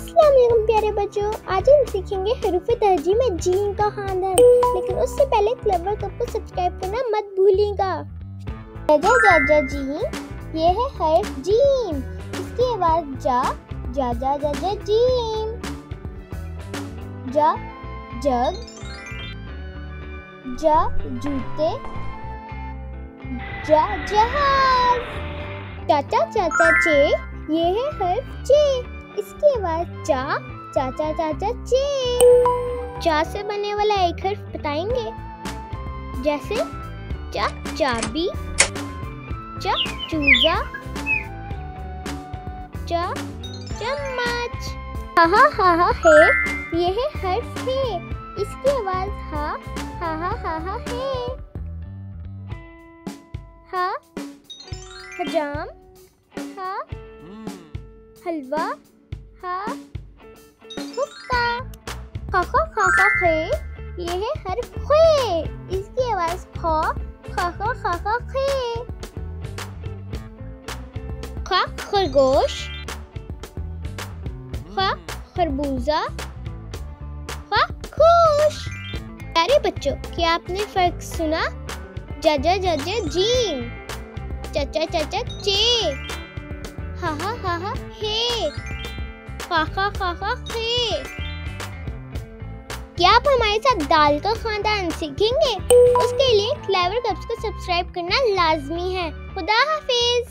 अस्सलाम वालेकुम प्यारे बच्चों, आज हम सीखेंगे हरूफ तहजी में जीम का खानदान। लेकिन उससे पहले क्लेवर कप को सब्सक्राइब करना मत भूलिएगा। जा जा जा जीम, ये है हर्फ जीम। इसकी आवाज जा जा जा जा जा जीम। जा जग, जा जूते, जा जहाज। चाचा चाचा चे, ये है हर्फ चे। इसकी आवाज चा चाचा चाचा चे। चा से बनने वाला एक हर्फ बताएंगे, जैसे चा चाबी, चा चूजा, चा चम्मच। हा हा हा है, ये है हर्फ है। इसकी आवाज हा है। हा हजाम, हा हलवा, हा हुक्का। खा खे, ये है हर्फ खे। इसकी आवाज खा खे। खा खरगोश, खा खरबूजा, खा खुश। प्यारे बच्चों, क्या आपने फर्क सुना? जा जा जा जा जीम, चाचा चाचा चे, हा हे, खा खे। क्या आप हमारे साथ दाल का खानदान सीखेंगे? उसके लिए क्लेवर कप्स को सब्सक्राइब करना लाजमी है। खुदा हाफिज।